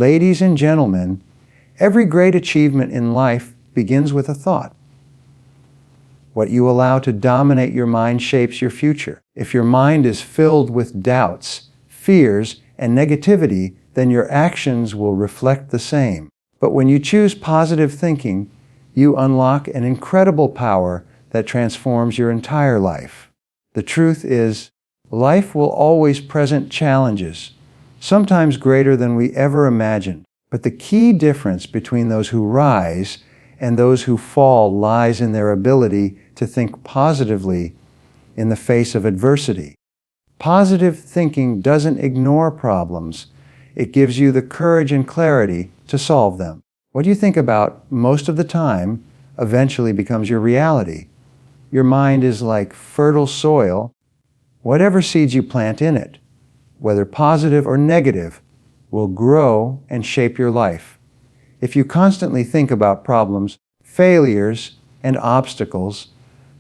Ladies and gentlemen, every great achievement in life begins with a thought. What you allow to dominate your mind shapes your future. If your mind is filled with doubts, fears, and negativity, then your actions will reflect the same. But when you choose positive thinking, you unlock an incredible power that transforms your entire life. The truth is, life will always present challenges, sometimes greater than we ever imagined. But the key difference between those who rise and those who fall lies in their ability to think positively in the face of adversity. Positive thinking doesn't ignore problems. It gives you the courage and clarity to solve them. What you think about most of the time eventually becomes your reality. Your mind is like fertile soil. Whatever seeds you plant in it, whether positive or negative, will grow and shape your life. If you constantly think about problems, failures, and obstacles,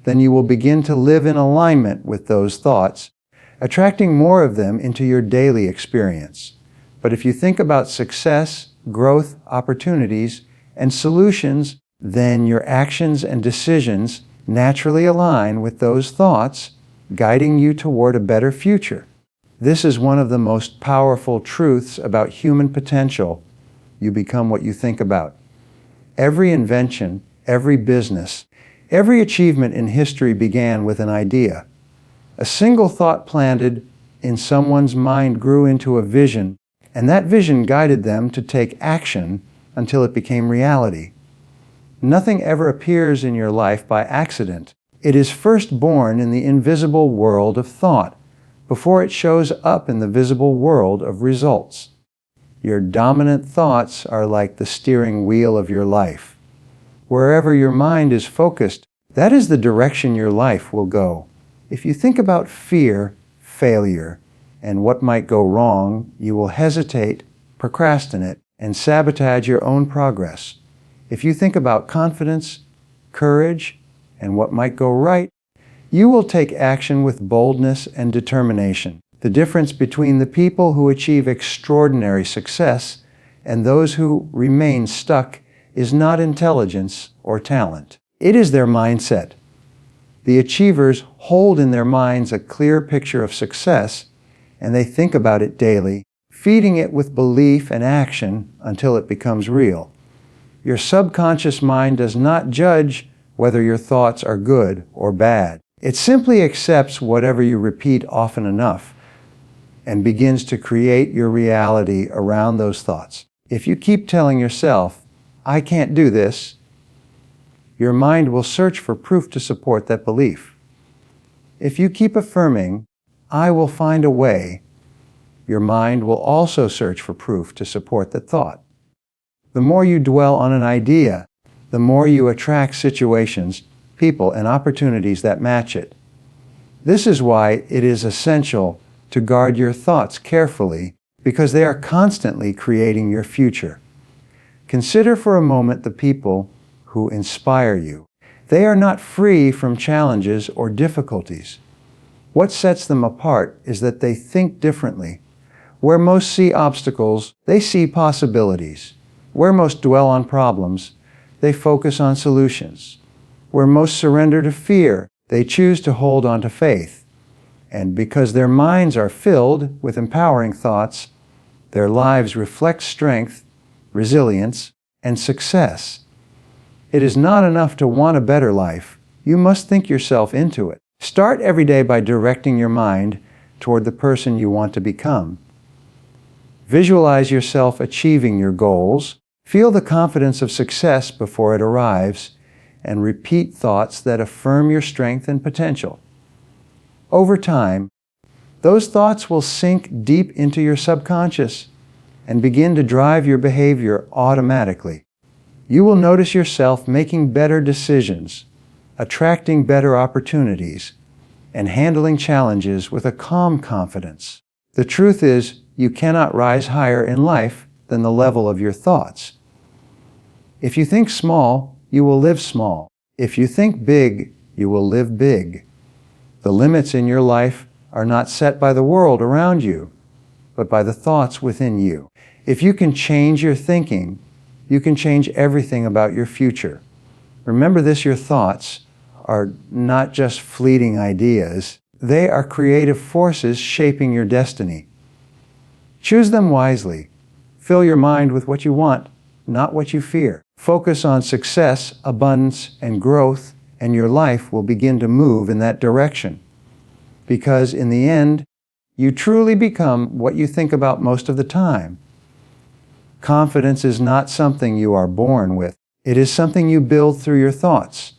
then you will begin to live in alignment with those thoughts, attracting more of them into your daily experience. But if you think about success, growth, opportunities, and solutions, then your actions and decisions naturally align with those thoughts, guiding you toward a better future. This is one of the most powerful truths about human potential. You become what you think about. Every invention, every business, every achievement in history began with an idea. A single thought planted in someone's mind grew into a vision, and that vision guided them to take action until it became reality. Nothing ever appears in your life by accident. It is first born in the invisible world of thought, before it shows up in the visible world of results. Your dominant thoughts are like the steering wheel of your life. Wherever your mind is focused, that is the direction your life will go. If you think about fear, failure, and what might go wrong, you will hesitate, procrastinate, and sabotage your own progress. If you think about confidence, courage, and what might go right, you will take action with boldness and determination. The difference between the people who achieve extraordinary success and those who remain stuck is not intelligence or talent. It is their mindset. The achievers hold in their minds a clear picture of success, and they think about it daily, feeding it with belief and action until it becomes real. Your subconscious mind does not judge whether your thoughts are good or bad. It simply accepts whatever you repeat often enough and begins to create your reality around those thoughts. If you keep telling yourself, "I can't do this," your mind will search for proof to support that belief. If you keep affirming, "I will find a way," your mind will also search for proof to support that thought. The more you dwell on an idea, the more you attract situations, people, and opportunities that match it. This is why it is essential to guard your thoughts carefully, because they are constantly creating your future. Consider for a moment the people who inspire you. They are not free from challenges or difficulties. What sets them apart is that they think differently. Where most see obstacles, they see possibilities. Where most dwell on problems, they focus on solutions. Where most surrender to fear, they choose to hold on to faith. And because their minds are filled with empowering thoughts, their lives reflect strength, resilience, and success. It is not enough to want a better life. You must think yourself into it. Start every day by directing your mind toward the person you want to become. Visualize yourself achieving your goals. Feel the confidence of success before it arrives, and repeat thoughts that affirm your strength and potential. Over time, those thoughts will sink deep into your subconscious and begin to drive your behavior automatically. You will notice yourself making better decisions, attracting better opportunities, and handling challenges with a calm confidence. The truth is, you cannot rise higher in life than the level of your thoughts. If you think small, you will live small. If you think big, you will live big. The limits in your life are not set by the world around you, but by the thoughts within you. If you can change your thinking, you can change everything about your future. Remember this, your thoughts are not just fleeting ideas. They are creative forces shaping your destiny. Choose them wisely. Fill your mind with what you want, not what you fear. Focus on success, abundance, and growth, and your life will begin to move in that direction. Because in the end, you truly become what you think about most of the time. Confidence is not something you are born with. It is something you build through your thoughts.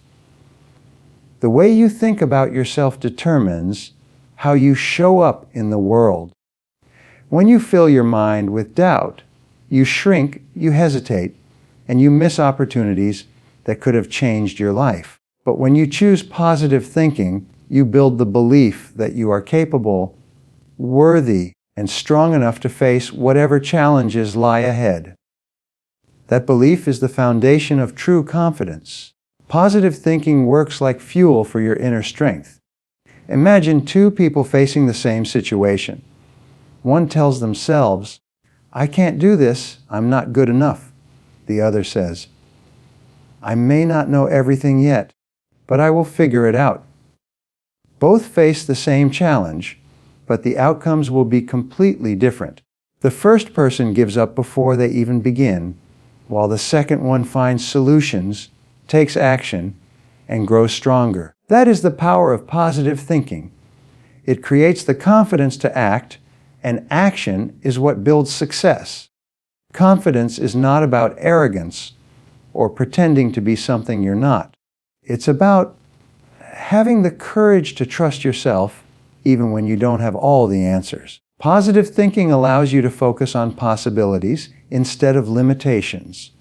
The way you think about yourself determines how you show up in the world. When you fill your mind with doubt, you shrink, you hesitate, and you miss opportunities that could have changed your life. But when you choose positive thinking, you build the belief that you are capable, worthy, and strong enough to face whatever challenges lie ahead. That belief is the foundation of true confidence. Positive thinking works like fuel for your inner strength. Imagine two people facing the same situation. One tells themselves, "I can't do this, I'm not good enough." The other says, "I may not know everything yet, but I will figure it out." Both face the same challenge, but the outcomes will be completely different. The first person gives up before they even begin, while the second one finds solutions, takes action, and grows stronger. That is the power of positive thinking. It creates the confidence to act, and action is what builds success. Confidence is not about arrogance or pretending to be something you're not. It's about having the courage to trust yourself even when you don't have all the answers. Positive thinking allows you to focus on possibilities instead of limitations.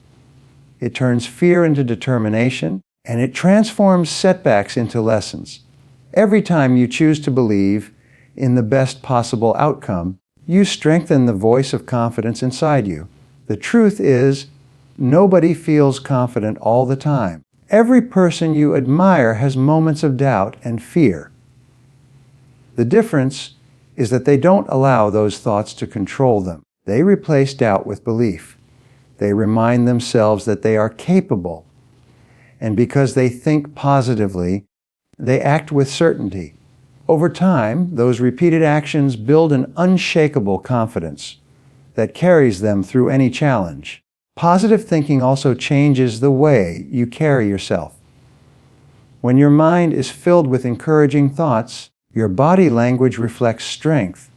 It turns fear into determination, and it transforms setbacks into lessons. Every time you choose to believe in the best possible outcome, you strengthen the voice of confidence inside you. The truth is, nobody feels confident all the time. Every person you admire has moments of doubt and fear. The difference is that they don't allow those thoughts to control them. They replace doubt with belief. They remind themselves that they are capable. And because they think positively, they act with certainty. Over time, those repeated actions build an unshakable confidence that carries them through any challenge. Positive thinking also changes the way you carry yourself. When your mind is filled with encouraging thoughts, your body language reflects strength.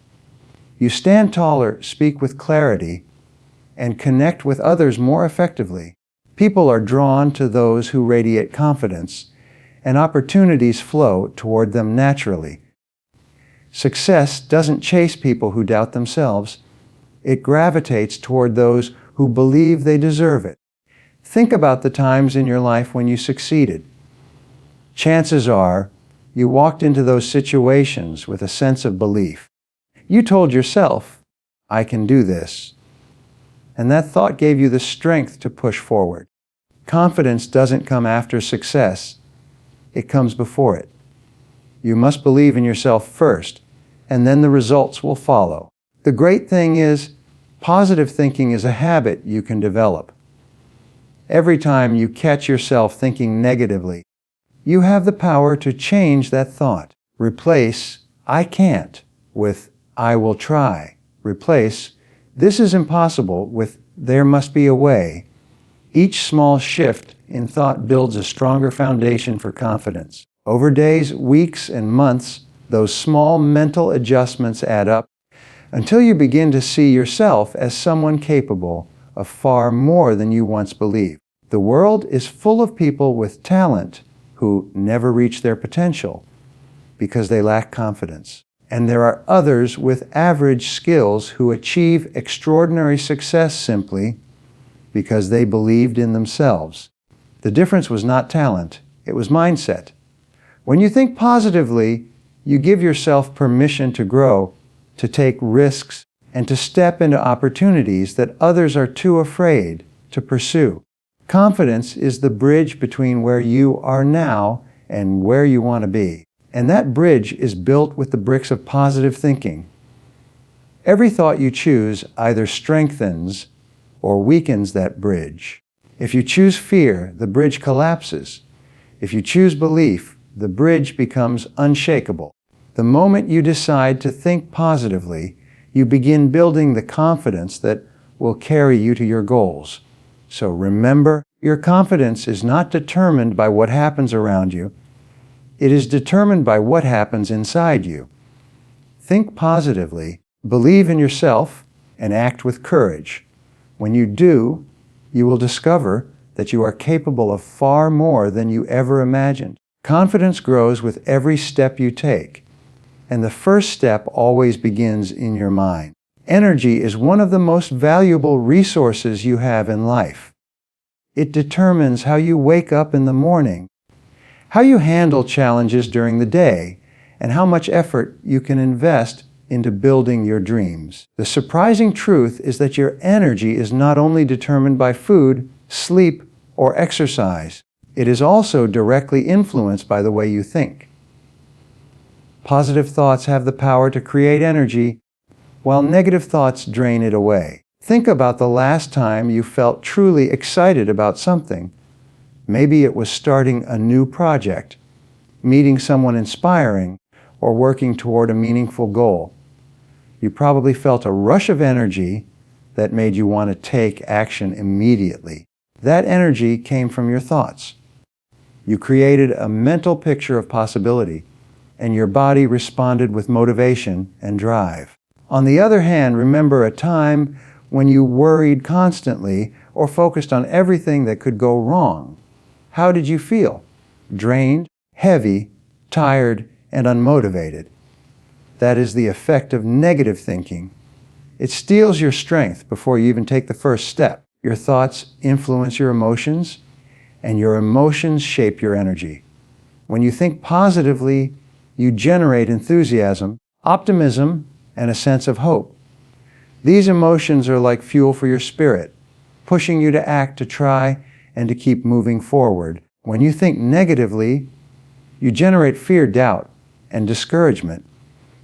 You stand taller, speak with clarity, and connect with others more effectively. People are drawn to those who radiate confidence, and opportunities flow toward them naturally. Success doesn't chase people who doubt themselves. It gravitates toward those who believe they deserve it. Think about the times in your life when you succeeded. Chances are, you walked into those situations with a sense of belief. You told yourself, "I can do this." And that thought gave you the strength to push forward. Confidence doesn't come after success. It comes before it. You must believe in yourself first, and then the results will follow. The great thing is, positive thinking is a habit you can develop. Every time you catch yourself thinking negatively, you have the power to change that thought. Replace "I can't" with "I will try." Replace "This is impossible" with "There must be a way." Each small shift in thought builds a stronger foundation for confidence. Over days, weeks, and months, those small mental adjustments add up until you begin to see yourself as someone capable of far more than you once believed. The world is full of people with talent who never reach their potential because they lack confidence. And there are others with average skills who achieve extraordinary success simply because they believed in themselves. The difference was not talent, it was mindset. When you think positively, you give yourself permission to grow, to take risks, and to step into opportunities that others are too afraid to pursue. Confidence is the bridge between where you are now and where you want to be. And that bridge is built with the bricks of positive thinking. Every thought you choose either strengthens or weakens that bridge. If you choose fear, the bridge collapses. If you choose belief, the bridge becomes unshakable. The moment you decide to think positively, you begin building the confidence that will carry you to your goals. So remember, your confidence is not determined by what happens around you. It is determined by what happens inside you. Think positively, believe in yourself, and act with courage. When you do, you will discover that you are capable of far more than you ever imagined. Confidence grows with every step you take, and the first step always begins in your mind. Energy is one of the most valuable resources you have in life. It determines how you wake up in the morning, how you handle challenges during the day, and how much effort you can invest into building your dreams. The surprising truth is that your energy is not only determined by food, sleep, or exercise. It is also directly influenced by the way you think. Positive thoughts have the power to create energy, while negative thoughts drain it away. Think about the last time you felt truly excited about something. Maybe it was starting a new project, meeting someone inspiring, or working toward a meaningful goal. You probably felt a rush of energy that made you want to take action immediately. That energy came from your thoughts. You created a mental picture of possibility, and your body responded with motivation and drive. On the other hand, remember a time when you worried constantly or focused on everything that could go wrong. How did you feel? Drained, heavy, tired, and unmotivated. That is the effect of negative thinking. It steals your strength before you even take the first step. Your thoughts influence your emotions, and your emotions shape your energy. When you think positively, you generate enthusiasm, optimism, and a sense of hope. These emotions are like fuel for your spirit, pushing you to act, to try, and to keep moving forward. When you think negatively, you generate fear, doubt, and discouragement.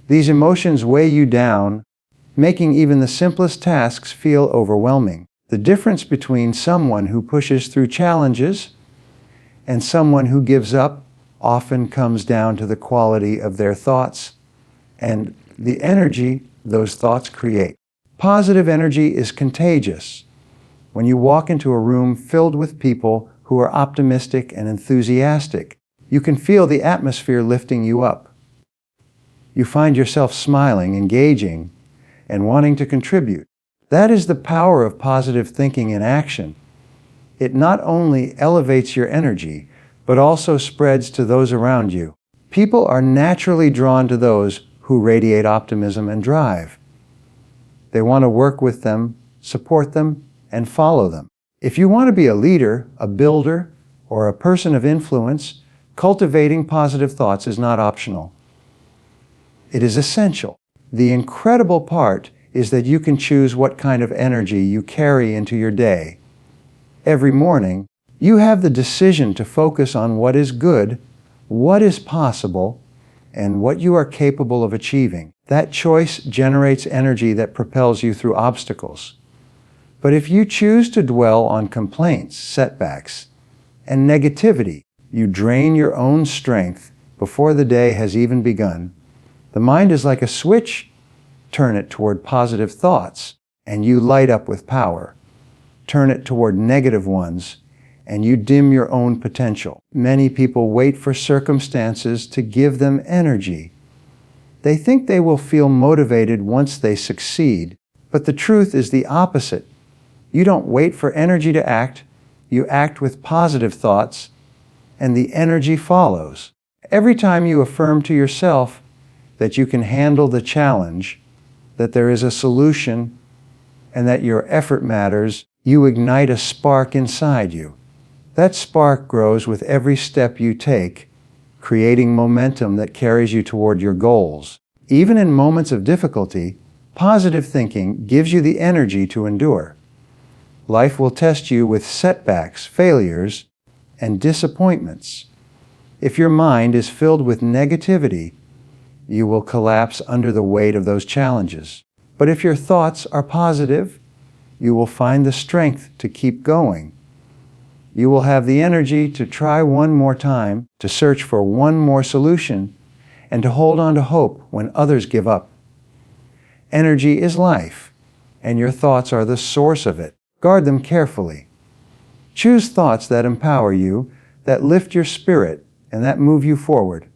These emotions weigh you down, making even the simplest tasks feel overwhelming. The difference between someone who pushes through challenges and someone who gives up often comes down to the quality of their thoughts and the energy those thoughts create. Positive energy is contagious. When you walk into a room filled with people who are optimistic and enthusiastic, you can feel the atmosphere lifting you up. You find yourself smiling, engaging, and wanting to contribute. That is the power of positive thinking in action. It not only elevates your energy, but also spreads to those around you. People are naturally drawn to those who radiate optimism and drive. They want to work with them, support them, and follow them. If you want to be a leader, a builder, or a person of influence, cultivating positive thoughts is not optional. It is essential. The incredible part is that you can choose what kind of energy you carry into your day. Every morning, you have the decision to focus on what is good, what is possible, and what you are capable of achieving. That choice generates energy that propels you through obstacles. But if you choose to dwell on complaints, setbacks, and negativity, you drain your own strength before the day has even begun. The mind is like a switch. Turn it toward positive thoughts, and you light up with power. Turn it toward negative ones, and you dim your own potential. Many people wait for circumstances to give them energy. They think they will feel motivated once they succeed, but the truth is the opposite. You don't wait for energy to act, you act with positive thoughts, and the energy follows. Every time you affirm to yourself that you can handle the challenge, that there is a solution, and that your effort matters, you ignite a spark inside you. That spark grows with every step you take, creating momentum that carries you toward your goals. Even in moments of difficulty, positive thinking gives you the energy to endure. Life will test you with setbacks, failures, and disappointments. If your mind is filled with negativity, you will collapse under the weight of those challenges. But if your thoughts are positive, you will find the strength to keep going. You will have the energy to try one more time, to search for one more solution, and to hold on to hope when others give up. Energy is life, and your thoughts are the source of it. Guard them carefully. Choose thoughts that empower you, that lift your spirit, and that move you forward.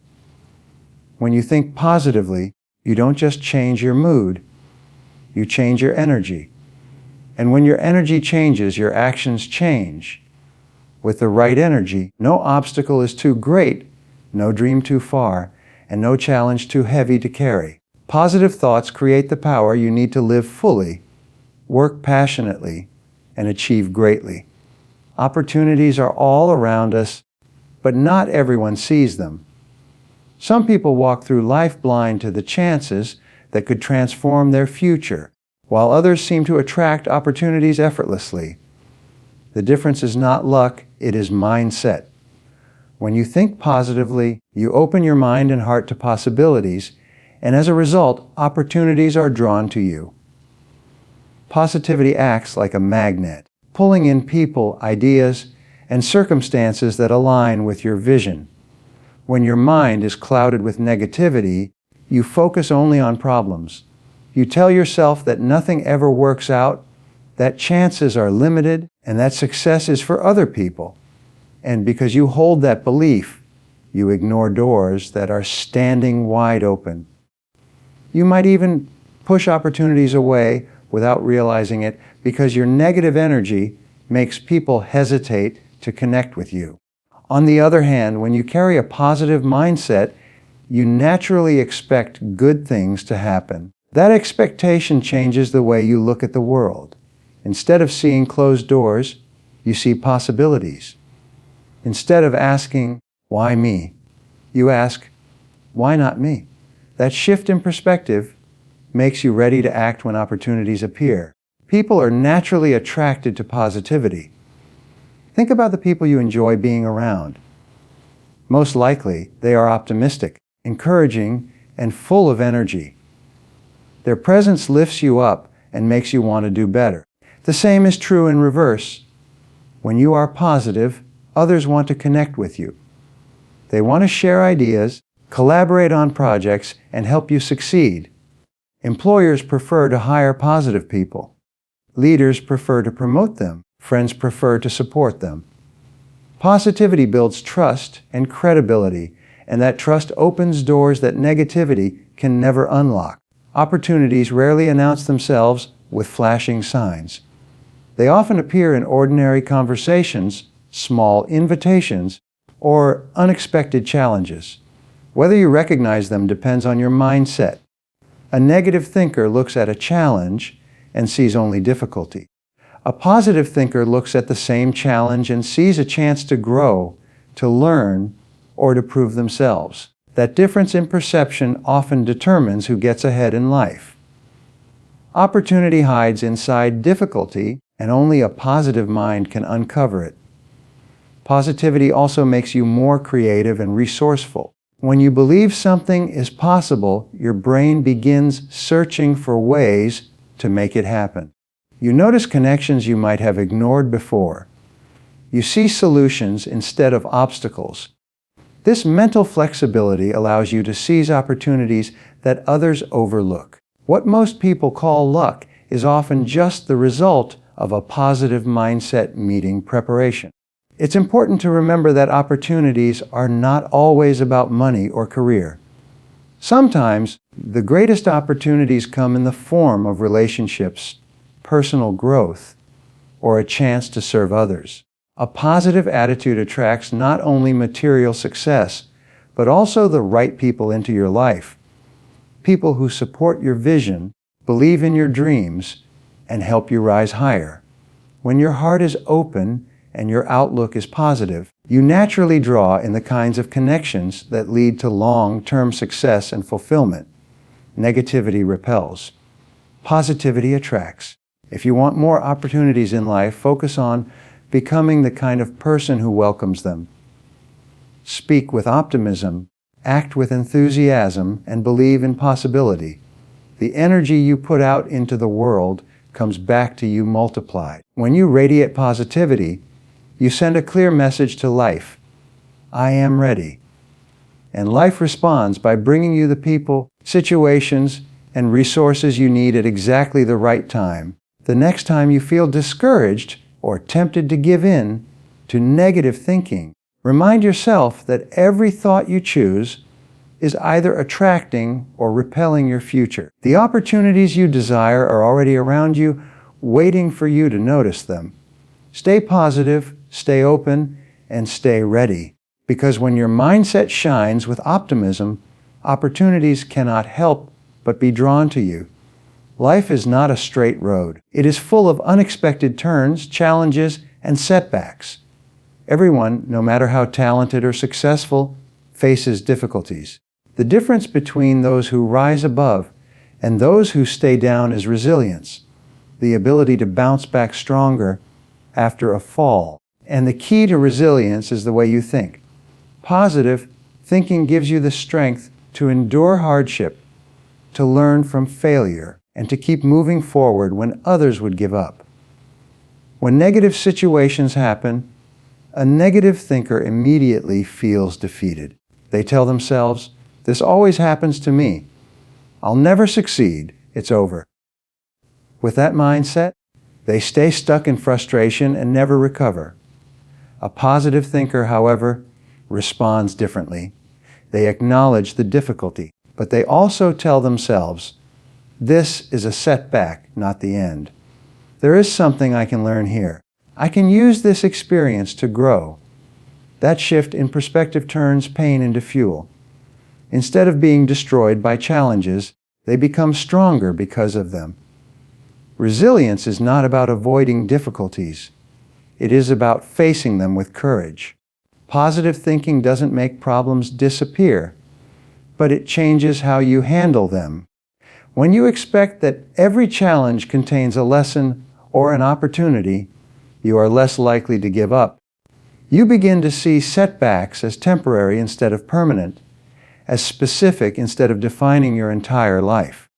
When you think positively, you don't just change your mood, you change your energy. And when your energy changes, your actions change. With the right energy, no obstacle is too great, no dream too far, and no challenge too heavy to carry. Positive thoughts create the power you need to live fully, work passionately, and achieve greatly. Opportunities are all around us, but not everyone sees them. Some people walk through life blind to the chances that could transform their future, while others seem to attract opportunities effortlessly. The difference is not luck, it is mindset. When you think positively, you open your mind and heart to possibilities, and as a result, opportunities are drawn to you. Positivity acts like a magnet, pulling in people, ideas, and circumstances that align with your vision. When your mind is clouded with negativity, you focus only on problems. You tell yourself that nothing ever works out, that chances are limited, and that success is for other people. And because you hold that belief, you ignore doors that are standing wide open. You might even push opportunities away without realizing it because your negative energy makes people hesitate to connect with you. On the other hand, when you carry a positive mindset, you naturally expect good things to happen. That expectation changes the way you look at the world. Instead of seeing closed doors, you see possibilities. Instead of asking, "Why me?" you ask, "Why not me?" That shift in perspective makes you ready to act when opportunities appear. People are naturally attracted to positivity. Think about the people you enjoy being around. Most likely, they are optimistic, encouraging, and full of energy. Their presence lifts you up and makes you want to do better. The same is true in reverse. When you are positive, others want to connect with you. They want to share ideas, collaborate on projects, and help you succeed. Employers prefer to hire positive people. Leaders prefer to promote them. Friends prefer to support them. Positivity builds trust and credibility, and that trust opens doors that negativity can never unlock. Opportunities rarely announce themselves with flashing signs. They often appear in ordinary conversations, small invitations, or unexpected challenges. Whether you recognize them depends on your mindset. A negative thinker looks at a challenge and sees only difficulty. A positive thinker looks at the same challenge and sees a chance to grow, to learn, or to prove themselves. That difference in perception often determines who gets ahead in life. Opportunity hides inside difficulty, and only a positive mind can uncover it. Positivity also makes you more creative and resourceful. When you believe something is possible, your brain begins searching for ways to make it happen. You notice connections you might have ignored before. You see solutions instead of obstacles. This mental flexibility allows you to seize opportunities that others overlook. What most people call luck is often just the result of a positive mindset meeting preparation. It's important to remember that opportunities are not always about money or career. Sometimes, the greatest opportunities come in the form of relationships, personal growth, or a chance to serve others. A positive attitude attracts not only material success, but also the right people into your life. People who support your vision, believe in your dreams, and help you rise higher. When your heart is open and your outlook is positive, you naturally draw in the kinds of connections that lead to long-term success and fulfillment. Negativity repels. Positivity attracts. If you want more opportunities in life, focus on becoming the kind of person who welcomes them. Speak with optimism, act with enthusiasm, and believe in possibility. The energy you put out into the world comes back to you multiplied. When you radiate positivity, you send a clear message to life. I am ready. And life responds by bringing you the people, situations, and resources you need at exactly the right time. The next time you feel discouraged or tempted to give in to negative thinking, remind yourself that every thought you choose is either attracting or repelling your future. The opportunities you desire are already around you, waiting for you to notice them. Stay positive, stay open, and stay ready. Because when your mindset shines with optimism, opportunities cannot help but be drawn to you. Life is not a straight road. It is full of unexpected turns, challenges, and setbacks. Everyone, no matter how talented or successful, faces difficulties. The difference between those who rise above and those who stay down is resilience, the ability to bounce back stronger after a fall. And the key to resilience is the way you think. Positive thinking gives you the strength to endure hardship, to learn from failure, and to keep moving forward when others would give up. When negative situations happen, a negative thinker immediately feels defeated. They tell themselves, "This always happens to me. I'll never succeed. It's over." With that mindset, they stay stuck in frustration and never recover. A positive thinker, however, responds differently. They acknowledge the difficulty, but they also tell themselves, "This is a setback, not the end. There is something I can learn here. I can use this experience to grow." That shift in perspective turns pain into fuel. Instead of being destroyed by challenges, they become stronger because of them. Resilience is not about avoiding difficulties. It is about facing them with courage. Positive thinking doesn't make problems disappear, but it changes how you handle them. When you expect that every challenge contains a lesson or an opportunity, you are less likely to give up. You begin to see setbacks as temporary instead of permanent, as specific instead of defining your entire life.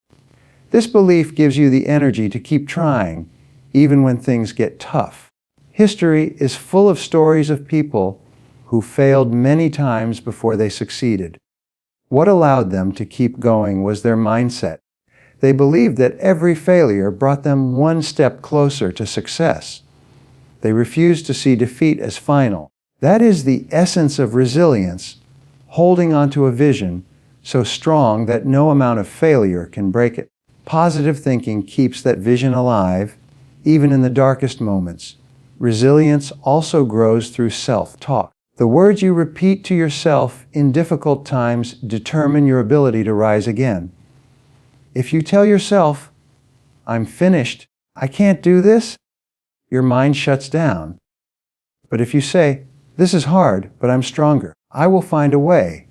This belief gives you the energy to keep trying, even when things get tough. History is full of stories of people who failed many times before they succeeded. What allowed them to keep going was their mindset. They believed that every failure brought them one step closer to success. They refused to see defeat as final. That is the essence of resilience, holding onto a vision so strong that no amount of failure can break it. Positive thinking keeps that vision alive, even in the darkest moments. Resilience also grows through self-talk. The words you repeat to yourself in difficult times determine your ability to rise again. If you tell yourself, "I'm finished, I can't do this," your mind shuts down. But if you say, "This is hard, but I'm stronger, I will find a way,"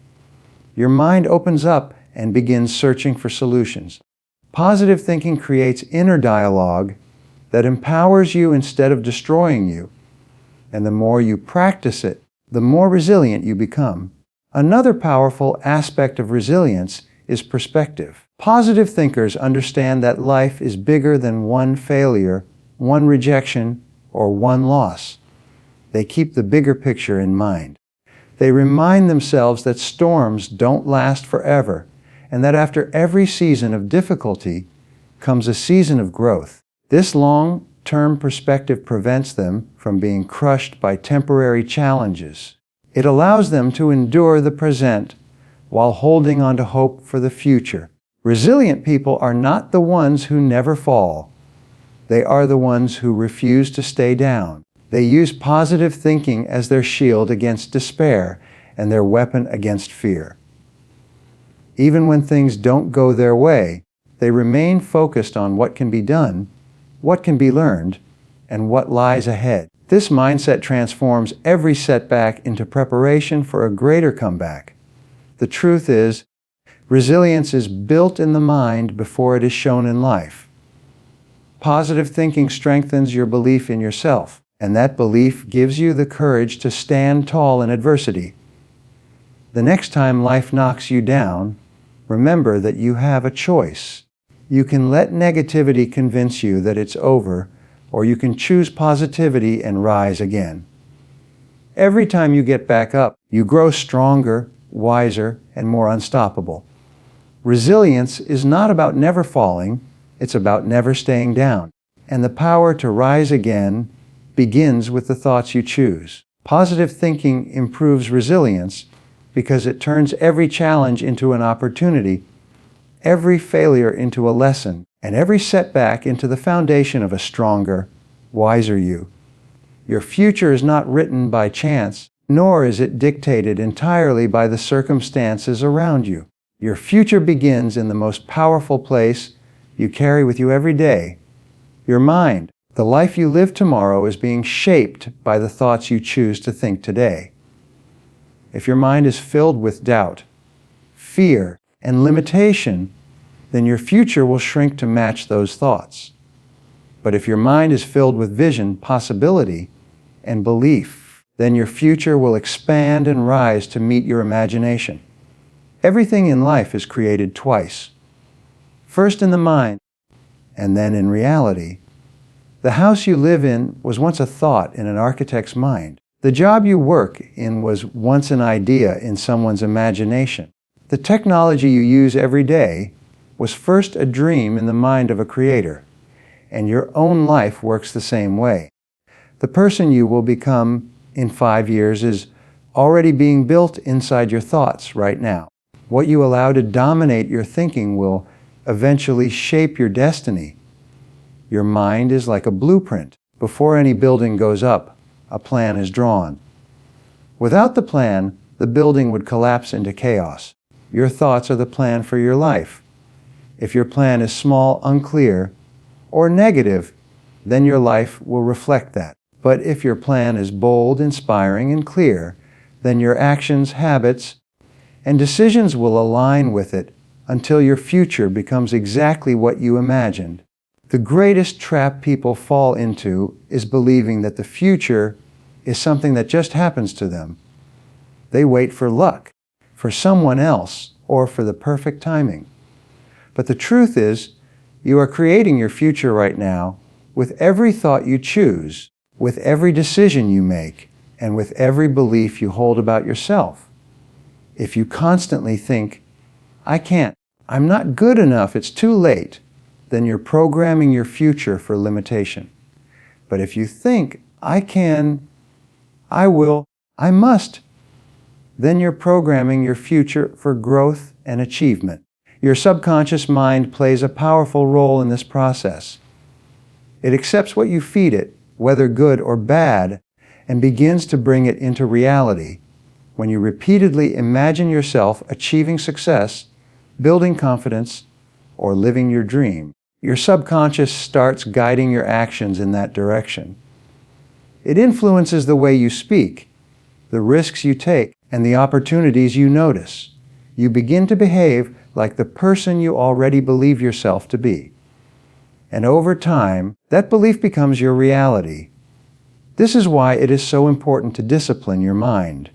your mind opens up and begins searching for solutions. Positive thinking creates inner dialogue that empowers you instead of destroying you. And the more you practice it, the more resilient you become. Another powerful aspect of resilience is perspective. Positive thinkers understand that life is bigger than one failure, one rejection, or one loss. They keep the bigger picture in mind. They remind themselves that storms don't last forever, and that after every season of difficulty comes a season of growth. This long-term perspective prevents them from being crushed by temporary challenges. It allows them to endure the present while holding on to hope for the future. Resilient people are not the ones who never fall. They are the ones who refuse to stay down. They use positive thinking as their shield against despair and their weapon against fear. Even when things don't go their way, they remain focused on what can be done, what can be learned, and what lies ahead. This mindset transforms every setback into preparation for a greater comeback. The truth is, resilience is built in the mind before it is shown in life. Positive thinking strengthens your belief in yourself, and that belief gives you the courage to stand tall in adversity. The next time life knocks you down, remember that you have a choice. You can let negativity convince you that it's over, or you can choose positivity and rise again. Every time you get back up, you grow stronger, wiser, and more unstoppable. Resilience is not about never falling, it's about never staying down. And the power to rise again begins with the thoughts you choose. Positive thinking improves resilience because it turns every challenge into an opportunity, every failure into a lesson, and every setback into the foundation of a stronger, wiser you. Your future is not written by chance, nor is it dictated entirely by the circumstances around you. Your future begins in the most powerful place you carry with you every day, your mind. The life you live tomorrow is being shaped by the thoughts you choose to think today. If your mind is filled with doubt, fear, and limitation, then your future will shrink to match those thoughts. But if your mind is filled with vision, possibility, and belief, then your future will expand and rise to meet your imagination. Everything in life is created twice. First in the mind, and then in reality. The house you live in was once a thought in an architect's mind. The job you work in was once an idea in someone's imagination. The technology you use every day was first a dream in the mind of a creator, and your own life works the same way. The person you will become in 5 years is already being built inside your thoughts right now. What you allow to dominate your thinking will eventually shape your destiny. Your mind is like a blueprint. Before any building goes up, a plan is drawn. Without the plan, the building would collapse into chaos. Your thoughts are the plan for your life. If your plan is small, unclear, or negative, then your life will reflect that. But if your plan is bold, inspiring, and clear, then your actions, habits, and decisions will align with it until your future becomes exactly what you imagined. The greatest trap people fall into is believing that the future is something that just happens to them. They wait for luck, for someone else, or for the perfect timing. But the truth is, you are creating your future right now with every thought you choose, with every decision you make, and with every belief you hold about yourself. If you constantly think, I can't, I'm not good enough, it's too late, then you're programming your future for limitation. But if you think, I can, I will, I must, then you're programming your future for growth and achievement. Your subconscious mind plays a powerful role in this process. It accepts what you feed it, whether good or bad, and begins to bring it into reality. When you repeatedly imagine yourself achieving success, building confidence, or living your dream, your subconscious starts guiding your actions in that direction. It influences the way you speak, the risks you take, and the opportunities you notice. You begin to behave like the person you already believe yourself to be. And over time, that belief becomes your reality. This is why it is so important to discipline your mind.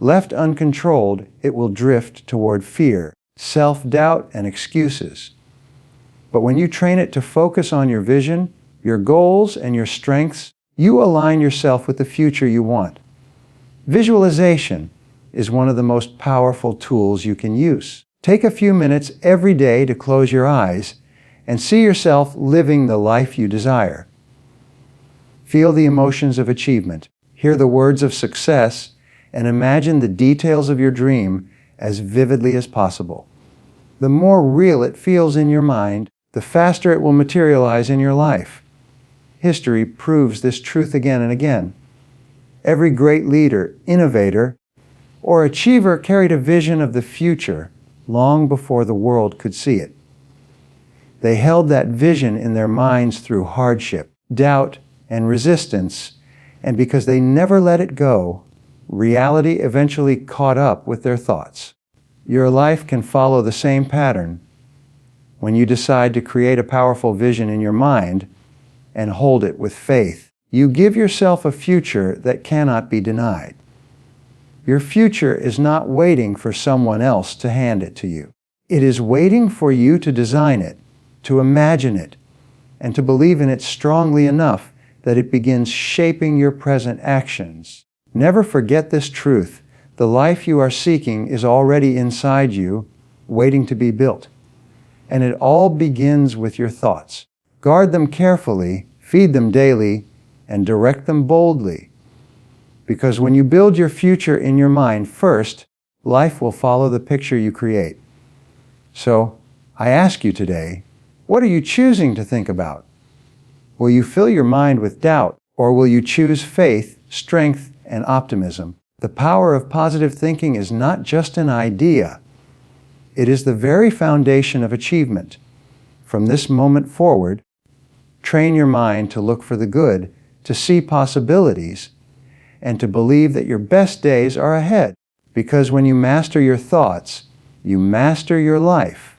Left uncontrolled, it will drift toward fear, self-doubt, and excuses. But when you train it to focus on your vision, your goals, and your strengths, you align yourself with the future you want. Visualization is one of the most powerful tools you can use. Take a few minutes every day to close your eyes and see yourself living the life you desire. Feel the emotions of achievement, hear the words of success, and imagine the details of your dream as vividly as possible. The more real it feels in your mind, the faster it will materialize in your life. History proves this truth again and again. Every great leader, innovator, or achiever carried a vision of the future long before the world could see it. They held that vision in their minds through hardship, doubt, and resistance, and because they never let it go, reality eventually caught up with their thoughts. Your life can follow the same pattern. When you decide to create a powerful vision in your mind and hold it with faith, you give yourself a future that cannot be denied. Your future is not waiting for someone else to hand it to you. It is waiting for you to design it, to imagine it, and to believe in it strongly enough that it begins shaping your present actions. Never forget this truth. The life you are seeking is already inside you, waiting to be built. And it all begins with your thoughts. Guard them carefully, feed them daily, and direct them boldly. Because when you build your future in your mind first, life will follow the picture you create. So, I ask you today, what are you choosing to think about? Will you fill your mind with doubt, or will you choose faith, strength, and optimism? The power of positive thinking is not just an idea. It is the very foundation of achievement. From this moment forward, train your mind to look for the good, to see possibilities, and to believe that your best days are ahead. Because when you master your thoughts, you master your life.